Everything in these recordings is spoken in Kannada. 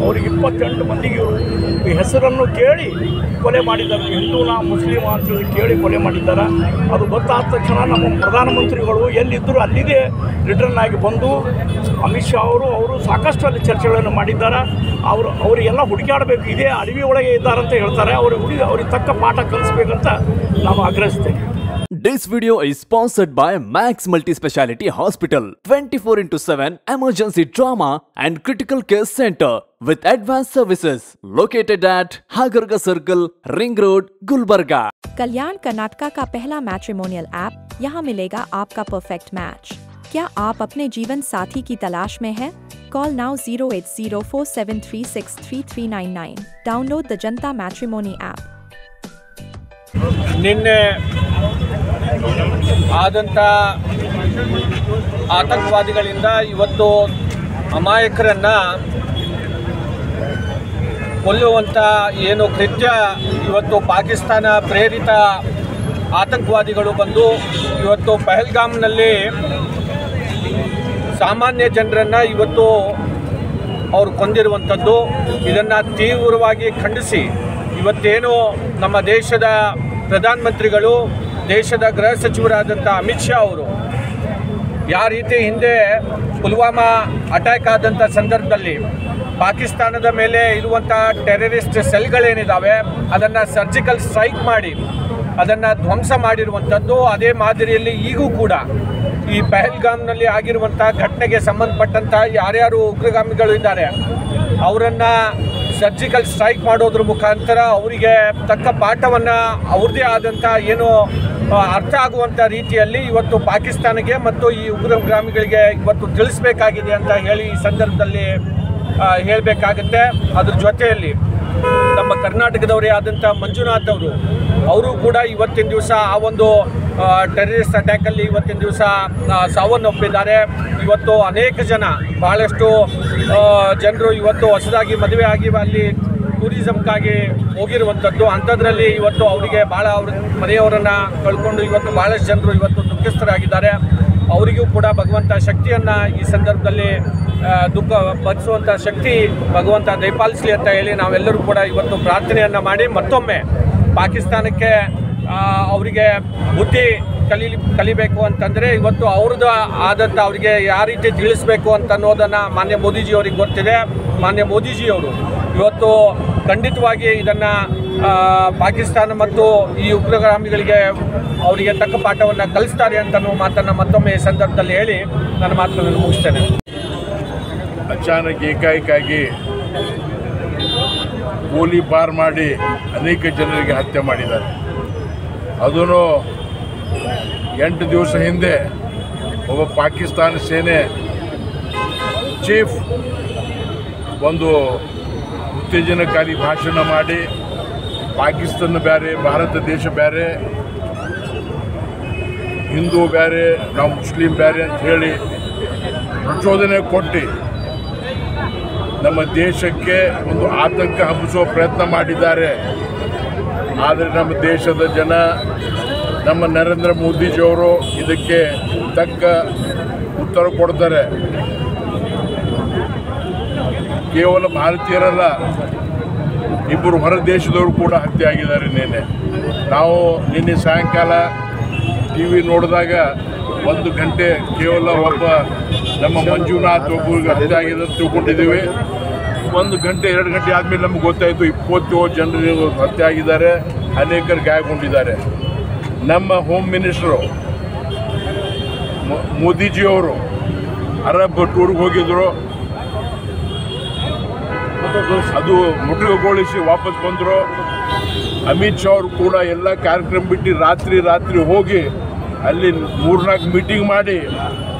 ಅವರಿಗೆ 28 ಮಂದಿಗೆ ಹೆಸರನ್ನು ಕೇಳಿ ಕೊಲೆ ಮಾಡಿದ್ದಾರೆ. ಹಿಂದೂನಾ ಮುಸ್ಲಿಮ ಅಂತೇಳಿ ಕೇಳಿ ಕೊಲೆ ಮಾಡಿದ್ದಾರೆ. ಅದು ಗೊತ್ತಾದ ತಕ್ಷಣ ನಮ್ಮ ಪ್ರಧಾನಮಂತ್ರಿಗಳು ಎಲ್ಲಿದ್ದರೂ ಅಲ್ಲಿದೆ ರಿಟರ್ನ್ ಆಗಿ ಬಂದು ಅಮಿತ್ ಶಾ ಅವರು ಸಾಕಷ್ಟು ಅಲ್ಲಿ ಚರ್ಚೆಗಳನ್ನು ಮಾಡಿದ್ದಾರೆ. ಅವರಿಗೆಲ್ಲ ಹುಡುಕಾಡಬೇಕು, ಇದೇ ಅಡವಿ ಒಳಗೆ ಇದ್ದಾರಂತ ಹೇಳ್ತಾರೆ. ಅವ್ರಿಗೆ ತಕ್ಕ ಪಾಠ ಕಲಿಸ್ಬೇಕಂತ ನಾನು ಆಗ್ರಹಿಸ್ತೇನೆ. This video is sponsored by Max Multi-Speciality Hospital, 24/7 emergency trauma and critical care center with advanced services located at Hagarga Circle, Ring Road, Gulbarga. कल्याण कर्नाटका का पहला मैट्रिमोनियल ऐप, यहाँ मिलेगा आपका परफेक्ट मैच। क्या आप अपने जीवन साथी की तलाश में हैं? Call now 08047363399. Download the Janta Matrimony app. ನಿನ್ನೆ ಆದಂಥ ಆತಂಕವಾದಿಗಳಿಂದ ಇವತ್ತು ಅಮಾಯಕರನ್ನು ಕೊಲ್ಲುವಂಥ ಏನು ಕೃತ್ಯ ಇವತ್ತು ಪಾಕಿಸ್ತಾನ ಪ್ರೇರಿತ ಆತಂಕವಾದಿಗಳು ಬಂದು ಇವತ್ತು ಪಹಲ್ಗಾಮ್ನಲ್ಲಿ ಸಾಮಾನ್ಯ ಜನರನ್ನು ಇವತ್ತು ಅವರು ಕೊಂದಿರುವಂಥದ್ದು, ಇದನ್ನು ತೀವ್ರವಾಗಿ ಖಂಡಿಸಿ ಇವತ್ತೇನು ನಮ್ಮ ದೇಶದ ಪ್ರಧಾನಮಂತ್ರಿಗಳು, ದೇಶದ ಗೃಹ ಸಚಿವರಾದಂಥ ಅಮಿತ್ ಶಾ ಅವರು ಯಾವ ರೀತಿ ಹಿಂದೆ ಪುಲ್ವಾಮಾ ಅಟ್ಯಾಕ್ ಆದಂಥ ಸಂದರ್ಭದಲ್ಲಿ ಪಾಕಿಸ್ತಾನದ ಮೇಲೆ ಇರುವಂಥ ಟೆರರಿಸ್ಟ್ ಸೆಲ್ಗಳೇನಿದ್ದಾವೆ ಅದನ್ನು ಸರ್ಜಿಕಲ್ ಸ್ಟ್ರೈಕ್ ಮಾಡಿ ಅದನ್ನು ಧ್ವಂಸ ಮಾಡಿರುವಂಥದ್ದು, ಅದೇ ಮಾದರಿಯಲ್ಲಿ ಈಗೂ ಕೂಡ ಈ ಪಹಲ್ಗಾಮ್ನಲ್ಲಿ ಆಗಿರುವಂಥ ಘಟನೆಗೆ ಸಂಬಂಧಪಟ್ಟಂಥ ಯಾರ್ಯಾರು ಉಗ್ರಗಾಮಿಗಳು ಇದ್ದಾರೆ ಅವರನ್ನು ಸರ್ಜಿಕಲ್ ಸ್ಟ್ರೈಕ್ ಮಾಡೋದ್ರ ಮುಖಾಂತರ ಅವರಿಗೆ ತಕ್ಕ ಪಾಠವನ್ನು ಅವ್ರದ್ದೇ ಆದಂಥ ಏನು ಅರ್ಥ ಆಗುವಂಥ ರೀತಿಯಲ್ಲಿ ಇವತ್ತು ಪಾಕಿಸ್ತಾನಕ್ಕೆ ಮತ್ತು ಈ ಉಗ್ರಗಾಮಿಗಳಿಗೆ ಇವತ್ತು ತಿಳಿಸಬೇಕಾಗಿದೆ ಅಂತ ಹೇಳಿ ಈ ಸಂದರ್ಭದಲ್ಲಿ ಹೇಳಬೇಕಾಗತ್ತೆ. ಅದ್ರ ಜೊತೆಯಲ್ಲಿ ನಮ್ಮ ಕರ್ನಾಟಕದವರೇ ಆದಂಥ ಮಂಜುನಾಥ್ ಅವರು ಕೂಡ ಇವತ್ತಿನ ದಿವಸ ಆ ಒಂದು ಟೆರರಿಸ್ಟ್ ಅಟ್ಯಾಕಲ್ಲಿ ಇವತ್ತಿನ ದಿವಸ ಸಾವನ್ನಪ್ಪಿದ್ದಾರೆ. ಇವತ್ತು ಅನೇಕ ಜನ, ಭಾಳಷ್ಟು ಜನರು ಇವತ್ತು ಹೊಸದಾಗಿ ಮದುವೆ ಆಗಿ ಅಲ್ಲಿ ಟೂರಿಸಮ್ಗಾಗಿ ಹೋಗಿರುವಂಥದ್ದು. ಅಂಥದ್ರಲ್ಲಿ ಇವತ್ತು ಅವರಿಗೆ ಭಾಳ ಅವ್ರ ಮನೆಯವರನ್ನು ಕಳ್ಕೊಂಡು ಇವತ್ತು ಭಾಳಷ್ಟು ಜನರು ಇವತ್ತು ದುಃಖಸ್ಥರಾಗಿದ್ದಾರೆ. ಅವರಿಗೂ ಕೂಡ ಭಗವಂತ ಶಕ್ತಿಯನ್ನು ಈ ಸಂದರ್ಭದಲ್ಲಿ ದುಃಖ ಭರಿಸುವಂಥ ಶಕ್ತಿ ಭಗವಂತ ದಯಪಾಲಿಸಲಿ ಅಂತ ಹೇಳಿ ನಾವೆಲ್ಲರೂ ಕೂಡ ಇವತ್ತು ಪ್ರಾರ್ಥನೆಯನ್ನು ಮಾಡಿ ಮತ್ತೊಮ್ಮೆ ಪಾಕಿಸ್ತಾನಕ್ಕೆ ಅವರಿಗೆ ಬುದ್ಧಿ ಕಲಿಬೇಕು ಅಂತಂದರೆ ಇವತ್ತು ಅವ್ರದ್ದು ಆದಂಥ ಅವರಿಗೆ ಯಾವ ರೀತಿ ತಿಳಿಸ್ಬೇಕು ಅಂತ ಅನ್ನೋದನ್ನು ಮಾನ್ಯ ಮೋದಿಜಿಯವರಿಗೆ ಗೊತ್ತಿದೆ. ಮಾನ್ಯ ಮೋದಿಜಿಯವರು ಇವತ್ತು ಖಂಡಿತವಾಗಿ ಇದನ್ನು ಪಾಕಿಸ್ತಾನ ಮತ್ತು ಈ ಉಗ್ರಗಾಮಿಗಳಿಗೆ ಅವರಿಗೆ ತಕ್ಕ ಪಾಠವನ್ನು ಕಲಿಸ್ತಾರೆ ಅಂತ ಮಾತನ್ನು ಮತ್ತೊಮ್ಮೆ ಈ ಸಂದರ್ಭದಲ್ಲಿ ಹೇಳಿ ನನ್ನ ಮಾತನ್ನು ಮುಗಿಸ್ತೇನೆ. ಅಚಾನಕ್ ಏಕಾಏಕಾಗಿ ಗೋಲಿಬಾರ್ ಮಾಡಿ ಅನೇಕ ಜನರಿಗೆ ಹತ್ಯೆ ಮಾಡಿದ್ದಾರೆ. ಅದೂ 8 ದಿವಸ ಹಿಂದೆ ಒಬ್ಬ ಪಾಕಿಸ್ತಾನ ಸೇನೆ ಚೀಫ್ ಒಂದು ಉತ್ತೇಜನಕಾರಿ ಭಾಷಣ ಮಾಡಿ ಪಾಕಿಸ್ತಾನ ಬೇರೆ, ಭಾರತ ದೇಶ ಬೇರೆ, ಹಿಂದೂ ಬೇರೆ, ನಾವು ಮುಸ್ಲಿಂ ಬೇರೆ ಅಂತ ಹೇಳಿ ಪ್ರಚೋದನೆ ಕೊಟ್ಟು ನಮ್ಮ ದೇಶಕ್ಕೆ ಒಂದು ಆತಂಕ ಹಬ್ಬಿಸುವ ಪ್ರಯತ್ನ ಮಾಡಿದ್ದಾರೆ. ಆದರೆ ನಮ್ಮ ದೇಶದ ಜನ, ನಮ್ಮ ನರೇಂದ್ರ ಮೋದಿಜಿಯವರು ಇದಕ್ಕೆ ತಕ್ಕ ಉತ್ತರ ಕೊಡ್ತಾರೆ. ಕೇವಲ ಭಾರತೀಯರಲ್ಲ, ಇಬ್ಬರು ಹೊರ ದೇಶದವರು ಕೂಡ ಹತ್ಯೆ ಆಗಿದ್ದಾರೆ. ನಿನ್ನೆ ಸಾಯಂಕಾಲ ಟಿ ವಿ ನೋಡಿದಾಗ 1 ಗಂಟೆ ಕೇವಲ ಒಬ್ಬ ನಮ್ಮ ಮಂಜುನಾಥ್ ಒಬ್ಬರಿಗೆ ಹತ್ಯೆ ಆಗಿದೆ ಅಂತ ತಿಳ್ಕೊಂಡಿದ್ದೀವಿ. 1 ಗಂಟೆ 2 ಗಂಟೆ ಆದಮೇಲೆ ನಮ್ಗೆ ಗೊತ್ತಾಯಿತು 27 ಜನರು ಹತ್ಯೆ ಆಗಿದ್ದಾರೆ, ಅನೇಕರು ಗಾಯಗೊಂಡಿದ್ದಾರೆ. ನಮ್ಮ ಹೋಮ್ ಮಿನಿಸ್ಟರು ಮೋದಿಜಿಯವರು ಅರಬ್ ಟೂರ್ಗೆ ಹೋಗಿದ್ರು, ಅದು ಮುಟುಕುಗೊಳಿಸಿ ವಾಪಸ್ ಬಂದರು. ಅಮಿತ್ ಶಾ ಅವರು ಕೂಡ ಎಲ್ಲ ಕಾರ್ಯಕ್ರಮ ಬಿಟ್ಟು ರಾತ್ರಿ ಹೋಗಿ ಅಲ್ಲಿ 3-4 ಮೀಟಿಂಗ್ ಮಾಡಿ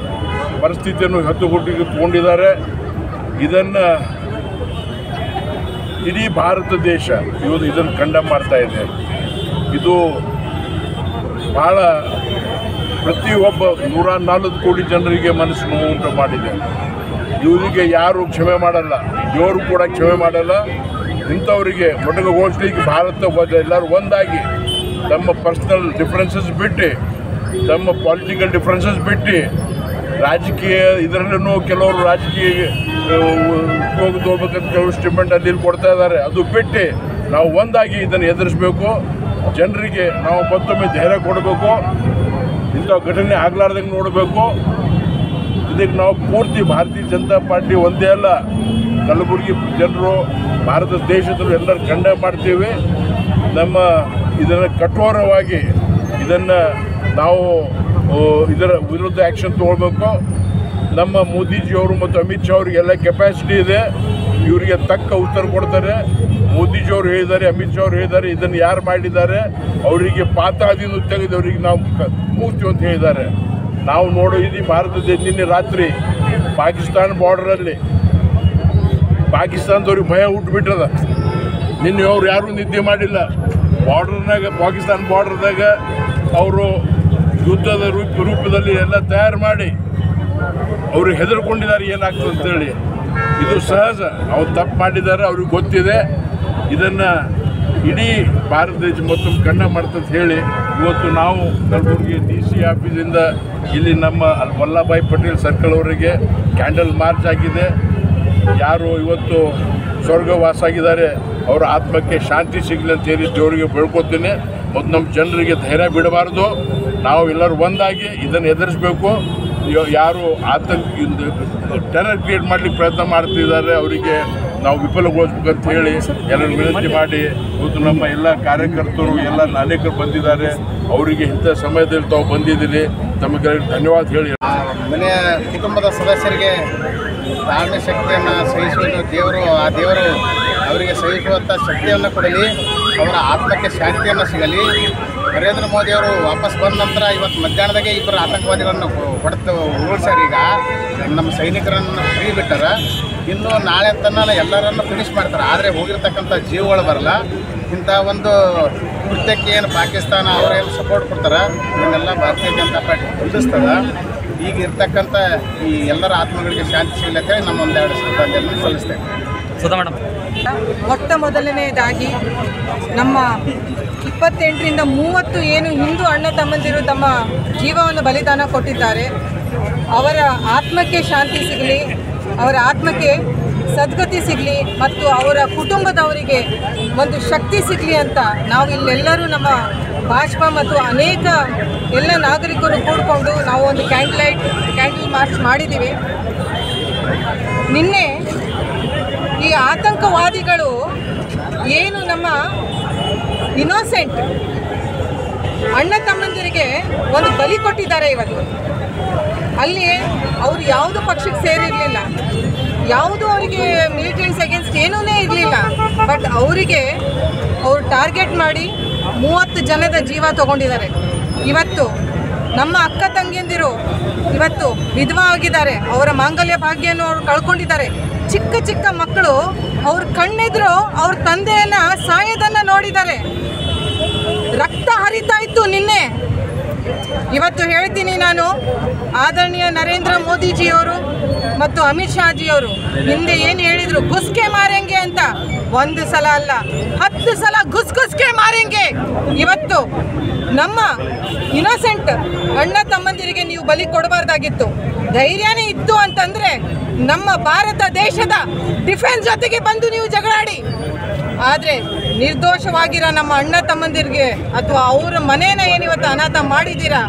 ಪರಿಸ್ಥಿತಿಯನ್ನು ಹತ್ತುಗೊಟ್ಟಿಗೆ ತಗೊಂಡಿದ್ದಾರೆ. ಇದನ್ನು ಇಡೀ ಭಾರತ ದೇಶ ಇದನ್ನು ಕಂಡಮ್ ಮಾಡ್ತಾ ಇದೆ. ಇದು ಭಾಳ ಪ್ರತಿಯೊಬ್ಬ 104 ಕೋಟಿ ಜನರಿಗೆ ಮನಸ್ಸು ನೋವು ಉಂಟು ಮಾಡಿದೆ. ಇವರಿಗೆ ಯಾರು ಕ್ಷಮೆ ಮಾಡಲ್ಲ, ದೇವರು ಕೂಡ ಕ್ಷಮೆ ಮಾಡಲ್ಲ. ಇಂಥವರಿಗೆ ಮೊಟಕುಗೊಳಿಸ್ಲಿಕ್ಕೆ ಭಾರತ ಎಲ್ಲರೂ ಒಂದಾಗಿ ತಮ್ಮ ಪರ್ಸ್ನಲ್ ಡಿಫ್ರೆನ್ಸಸ್ ಬಿಟ್ಟು, ತಮ್ಮ ಪೊಲಿಟಿಕಲ್ ಡಿಫ್ರೆನ್ಸಸ್ ಬಿಟ್ಟು, ರಾಜಕೀಯ ಇದರಲ್ಲೂ ಕೆಲವರು ರಾಜಕೀಯ ಉಪಯೋಗಕ್ಕೆ ಹೋಗ್ಬೇಕಂತ ಕೆಲವು ಸ್ಟೇಟ್ಮೆಂಟ್ ಅಲ್ಲಿ ಕೊಡ್ತಾ ಇದ್ದಾರೆ. ಅದು ಬಿಟ್ಟು ನಾವು ಒಂದಾಗಿ ಇದನ್ನು ಎದುರಿಸಬೇಕು. ಜನರಿಗೆ ನಾವು ಮತ್ತೊಮ್ಮೆ ಧೈರ್ಯ ಕೊಡಬೇಕು. ಇಂಥ ಘಟನೆ ಆಗಲಾರ್ದಂಗೆ ನೋಡಬೇಕು. ಇದಕ್ಕೆ ನಾವು ಪೂರ್ತಿ ಭಾರತೀಯ ಜನತಾ ಪಾರ್ಟಿ ಒಂದೇ ಅಲ್ಲ, ಕಲಬುರಗಿ ಜನರು, ಭಾರತ ದೇಶದಲ್ಲೂ ಎಲ್ಲರೂ ಖಂಡನೆ ಮಾಡ್ತೀವಿ. ನಮ್ಮ ಇದನ್ನು ಕಠೋರವಾಗಿ ಇದನ್ನು ನಾವು ಇದರ ವಿರುದ್ಧ ಆ್ಯಕ್ಷನ್ ತೊಗೊಳ್ಬೇಕು. ನಮ್ಮ ಮೋದಿಜಿಯವರು ಮತ್ತು ಅಮಿತ್ ಶಾ ಅವರಿಗೆಲ್ಲ ಕೆಪಾಸಿಟಿ ಇದೆ, ಇವರಿಗೆ ತಕ್ಕ ಉತ್ತರ ಕೊಡ್ತಾರೆ. ಮೋದಿಜಿಯವರು ಹೇಳಿದ್ದಾರೆ, ಅಮಿತ್ ಶಾ ಅವರು ಹೇಳಿದ್ದಾರೆ, ಇದನ್ನು ಯಾರು ಮಾಡಿದ್ದಾರೆ ಅವರಿಗೆ ಪಾತಾಳದಿಂದ ತೆಗೆದು ಅವರಿಗೆ ನಾವು ಮುಗ್ತೀವಿ ಅಂತ ಹೇಳಿದ್ದಾರೆ. ನಾವು ನೋಡೋದು ಭಾರತದ ನಿನ್ನೆ ರಾತ್ರಿ ಪಾಕಿಸ್ತಾನ ಬಾರ್ಡರಲ್ಲಿ ಪಾಕಿಸ್ತಾನದವ್ರಿಗೆ ಭಯ ಹುಟ್ಟುಬಿಟ್ಟದ. ನಿನ್ನೆ ಅವ್ರು ಯಾರೂ ನಿದ್ದೆ ಮಾಡಿಲ್ಲ. ಬಾರ್ಡರ್ನಾಗ, ಪಾಕಿಸ್ತಾನ ಬಾರ್ಡರ್ದಾಗ ಅವರು ಯುದ್ಧದ ರೂಪದಲ್ಲಿ ಎಲ್ಲ ತಯಾರು ಮಾಡಿ ಅವ್ರಿಗೆ ಹೆದರ್ಕೊಂಡಿದ್ದಾರೆ ಏನಾಗ್ತದೆ ಅಂತೇಳಿ. ಇದು ಸಹಜ, ಅವ್ರು ತಪ್ಪು ಮಾಡಿದ್ದಾರೆ, ಅವ್ರಿಗೆ ಗೊತ್ತಿದೆ. ಇದನ್ನು ಇಡೀ ಭಾರತ ದೇಶ ಮತ್ತೊಮ್ಮೆ ಖಂಡನೆ ಮಾಡ್ತಂತ ಹೇಳಿ ಇವತ್ತು ನಾವು ಕಲಬುರಗಿ DC ಆಫೀಸಿಂದ ಇಲ್ಲಿ ನಮ್ಮ ವಲ್ಲಭಭಾಯಿ ಪಟೇಲ್ ಸರ್ಕಲ್ವರೆಗೆ ಕ್ಯಾಂಡಲ್ ಮಾರ್ಚ್ ಆಗಿದೆ. ಯಾರು ಇವತ್ತು ಸ್ವರ್ಗವಾಸ ಆಗಿದ್ದಾರೆ ಅವರ ಆತ್ಮಕ್ಕೆ ಶಾಂತಿ ಸಿಗಲಿ ಅಂತ ಹೇಳಿ ದೇವರಿಗೆ ಬೇಡ್ಕೊತೀನಿ. ಮತ್ತು ನಮ್ಮ ಜನರಿಗೆ ಧೈರ್ಯ ಬಿಡಬಾರ್ದು. ನಾವು ಎಲ್ಲರೂ ಒಂದಾಗಿ ಇದನ್ನು ಎದುರಿಸಬೇಕು. ಯಾರು ಟೆರರ್ ಕ್ರಿಯೇಟ್ ಮಾಡಲಿಕ್ಕೆ ಪ್ರಯತ್ನ ಮಾಡ್ತಿದ್ದಾರೆ ಅವರಿಗೆ ನಾವು ವಿಫಲಗೊಳಿಸ್ಬೇಕಂತ ಹೇಳಿ ಎಲ್ಲರೂ ವಿನಂತಿ ಮಾಡಿ, ಇವತ್ತು ನಮ್ಮ ಎಲ್ಲ ಕಾರ್ಯಕರ್ತರು ಎಲ್ಲ ಅನೇಕರು ಬಂದಿದ್ದಾರೆ. ಅವರಿಗೆ ಇಂಥ ಸಮಯದಲ್ಲಿ ತಾವು ಬಂದಿದ್ದೀರಿ, ತಮಗೆ ಧನ್ಯವಾದ ಹೇಳಿ. ಮನೆಯ ಕುಟುಂಬದ ಸದಸ್ಯರಿಗೆ ತಾಳ್ಮೆ ಶಕ್ತಿಯನ್ನು ಸಹಿಸುವುದು ದೇವರು, ಆ ದೇವರು ಅವರಿಗೆ ಸಹಿಸುವಂಥ ಶಕ್ತಿಯನ್ನು ಕೊಡಲಿ, ಅವರ ಆತ್ಮಕ್ಕೆ ಶಾಂತಿಯನ್ನು ಸಿಗಲಿ. ನರೇಂದ್ರ ಮೋದಿಯವರು ವಾಪಸ್ ಬಂದ ನಂತರ ಇವತ್ತು ಮಧ್ಯಾಹ್ನದಾಗೆ ಇಬ್ಬರು ಆತಂಕವಾದಿಗಳನ್ನು ಹೊಡೆದು ಉರುಳಿಸ್ಯಾರ. ಈಗ ನಮ್ಮ ಸೈನಿಕರನ್ನು ಫ್ರೀ ಬಿಟ್ಟಾರ. ಇನ್ನು ನಾಳೆ ತನಕ ಎಲ್ಲರನ್ನು ಫಿನಿಶ್ ಮಾಡ್ತಾರೆ. ಆದರೆ ಹೋಗಿರ್ತಕ್ಕಂಥ ಜೀವಗಳು ಬರಲ್ಲ. ಇಂಥ ಒಂದು ಕೃತ್ಯಕ್ಕೆ ಏನು ಪಾಕಿಸ್ತಾನ ಅವರೇನು ಸಪೋರ್ಟ್ ಕೊಡ್ತಾರೆ, ಇದನ್ನೆಲ್ಲ ಭಾರತೀಯ ಜನತಾ ಪಾರ್ಟಿ ಖಂಡಿಸ್ತದೆ. ಈಗ ಇರ್ತಕ್ಕಂಥ ಈ ಎಲ್ಲರ ಆತ್ಮಗಳಿಗೆ ಶಾಂತಿ ಸಿಗಲಿಕ್ಕೆ ನಮ್ಮ ಒಂದೆರಡು ಶ್ರದ್ಧಾಂಜಲಿಯನ್ನು ಸಲ್ಲಿಸ್ತೇವೆ. ಸುಧಾ ಮೇಡಮ್, ಮೊಟ್ಟ ಮೊದಲನೆಯದಾಗಿ ನಮ್ಮ 28ರಿಂದ 30 ಏನು ಹಿಂದೂ ಅಣ್ಣ ತಮ್ಮಂದಿರು ತಮ್ಮ ಜೀವವನ್ನು ಬಲಿದಾನ ಕೊಟ್ಟಿದ್ದಾರೆ, ಅವರ ಆತ್ಮಕ್ಕೆ ಶಾಂತಿ ಸಿಗಲಿ, ಅವರ ಆತ್ಮಕ್ಕೆ ಸದ್ಗತಿ ಸಿಗಲಿ ಮತ್ತು ಅವರ ಕುಟುಂಬದವರಿಗೆ ಒಂದು ಶಕ್ತಿ ಸಿಗಲಿ ಅಂತ ನಾವು ಇಲ್ಲೆಲ್ಲರೂ ನಮ್ಮ ಭಾಜಪಾ ಮತ್ತು ಅನೇಕ ಎಲ್ಲ ನಾಗರಿಕರು ಕೂಡಿಕೊಂಡು ನಾವು ಒಂದು ಕ್ಯಾಂಡಲ್ ಮಾರ್ಚ್ ಮಾಡಿದ್ದೀವಿ. ನಿನ್ನೆ ಈ ಆತಂಕವಾದಿಗಳು ಏನು ನಮ್ಮ ಇನ್ನೋಸೆಂಟ್ ಅಣ್ಣ ತಮ್ಮಂದಿರಿಗೆ ಒಂದು ಬಲಿ ಕೊಟ್ಟಿದ್ದಾರೆ. ಇವತ್ತು ಅಲ್ಲಿ ಅವರು ಯಾವುದು ಪಕ್ಷಕ್ಕೆ ಸೇರಿರಲಿಲ್ಲ, ಯಾವುದು ಅವರಿಗೆ ಮಿಲಿಟರೀಸ್ ಅಗೇನ್ಸ್ಟ್ ಏನೂ ಇರಲಿಲ್ಲ. ಬಟ್ ಅವರಿಗೆ ಅವರು ಟಾರ್ಗೆಟ್ ಮಾಡಿ 30 ಜನದ ಜೀವ ತಗೊಂಡಿದ್ದಾರೆ. ಇವತ್ತು ನಮ್ಮ ಅಕ್ಕ ತಂಗಿಯಂದಿರು ಇವತ್ತು ವಿಧವಾ ಆಗಿದ್ದಾರೆ, ಅವರ ಮಾಂಗಲ್ಯ ಭಾಗ್ಯವನ್ನು ಅವರು ಕಳ್ಕೊಂಡಿದ್ದಾರೆ. ಚಿಕ್ಕ ಚಿಕ್ಕ ಮಕ್ಕಳು ಅವ್ರ ಕಣ್ಣೆದ್ರು ಅವ್ರ ತಂದೆಯನ್ನು ಸಾಯೋದನ್ನು ನೋಡಿದ್ದಾರೆ. ರಕ್ತ ಹರಿತಾ ಇತ್ತು ನಿನ್ನೆ. ಇವತ್ತು ಹೇಳ್ತೀನಿ ನಾನು, ಆದರಣೀಯ ನರೇಂದ್ರ ಮೋದಿಜಿಯವರು ಮತ್ತು ಅಮಿತ್ ಶಾಜಿಯವರು ಹಿಂದೆ ಏನು ಹೇಳಿದರು, ಗುಸ್ಕೆ ಮಾರೆಂಗೆ ಅಂತ. 1 ಸಲ ಅಲ್ಲ 10 ಸಲ ಗುಸ್ಕೆ ಮಾರೆಂಗೆ. ಇವತ್ತು ನಮ್ಮ ಇನ್ನೋಸೆಂಟ್ ಅಣ್ಣ ತಮ್ಮಂದಿರಿಗೆ ನೀವು ಬಲಿ ಕೊಡಬಾರ್ದಾಗಿತ್ತು. ಧೈರ್ಯನೇ ಇತ್ತು ಅಂತಂದರೆ ನಮ್ಮ ಭಾರತ ದೇಶದ ಡಿಫೆನ್ಸ್ ಜೊತೆಗೆ ಬಂದು ನೀವು ಜಗಳಾಡಿ. ಆದರೆ ನಿರ್ದೋಷವಾಗಿರೋ ನಮ್ಮ ಅಣ್ಣ ತಮ್ಮಂದಿರಿಗೆ ಅಥವಾ ಅವರ ಮನೇನ ಏನಿವತ್ತು ಅನಾಥ ಮಾಡಿದ್ದೀರಾ,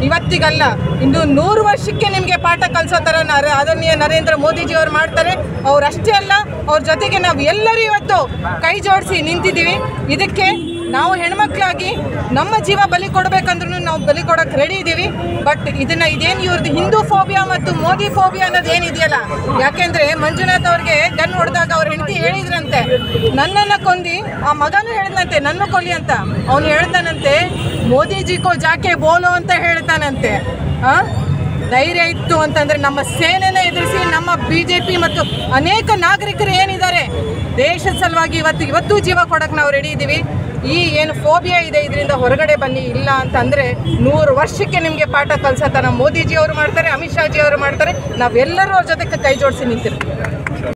ಇವತ್ತಿಗಲ್ಲ ಇನ್ನು 100 ವರ್ಷಕ್ಕೆ ನಿಮಗೆ ಪಾಠ ಕಲಿಸೋ ಥರ ಆದರಣೀಯ ನರೇಂದ್ರ ಮೋದಿಜಿಯವರು ಮಾಡ್ತಾರೆ. ಅವರಷ್ಟೇ ಅಲ್ಲ, ಅವ್ರ ಜೊತೆಗೆ ನಾವು ಎಲ್ಲರೂ ಇವತ್ತು ಕೈ ಜೋಡಿಸಿ ನಿಂತಿದ್ದೀವಿ. ಇದಕ್ಕೆ ನಾವು ಹೆಣ್ಮಕ್ಳಾಗಿ ನಮ್ಮ ಜೀವ ಬಲಿ ಕೊಡಬೇಕಂದ್ರೂ ನಾವು ಬಲಿ ಕೊಡೋಕ್ಕೆ ರೆಡಿ ಇದ್ದೀವಿ. ಬಟ್ ಇದೇನು ಇವ್ರದ್ದು ಹಿಂದೂ ಫೋಬಿಯಾ ಮತ್ತು ಮೋದಿ ಫೋಬಿಯಾ ಅನ್ನೋದು ಏನಿದೆಯಲ್ಲ, ಯಾಕೆಂದರೆ ಮಂಜುನಾಥ್ ಅವ್ರಿಗೆ ಗನ್ ಹೊಡೆದಾಗ ಅವ್ರ ಹೆಂಡತಿ ಹೇಳಿದ್ರಂತೆ, ನನ್ನನ್ನು ಕೊಂದು ಆ ಮಗನೂ ಹೇಳಿದಂತೆ ನನ್ನ ಕೊಲ್ಲಿ ಅಂತ. ಅವನು ಹೇಳ್ತಾನಂತೆ ಮೋದಿಜಿಕೋ ಜಾಕೆ ಬೋಲೋ ಅಂತ ಹೇಳ್ತಾನಂತೆ. ಧೈರ್ಯ ಇತ್ತು ಅಂತಂದರೆ ನಮ್ಮ ಸೇನೆನ ಎದುರಿಸಿ ನಮ್ಮ BJP ಮತ್ತು ಅನೇಕ ನಾಗರಿಕರು ಏನಿದ್ದಾರೆ ದೇಶದ ಸಲುವಾಗಿ ಇವತ್ತು ಜೀವ ಕೊಡೋಕ್ಕೆ ನಾವು ರೆಡಿ ಇದ್ದೀವಿ. ಈ ಏನು ಫೋಬಿಯಾ ಇದೆ ಇದರಿಂದ ಹೊರಗಡೆ ಬನ್ನಿ. ಇಲ್ಲ ಅಂತಂದರೆ 100 ವರ್ಷಕ್ಕೆ ನಿಮಗೆ ಪಾಠ ಕಲಿಸೋ ಮೋದಿಜಿ ಅವರು ಮಾಡ್ತಾರೆ, ಅಮಿತ್ ಶಾಜಿ ಅವರು ಮಾಡ್ತಾರೆ. ನಾವೆಲ್ಲರೂ ಅವ್ರ ಜೊತೆಗೆ ಕೈ ಜೋಡಿಸಿ ನಿಂತಿರ್ತೀವಿ.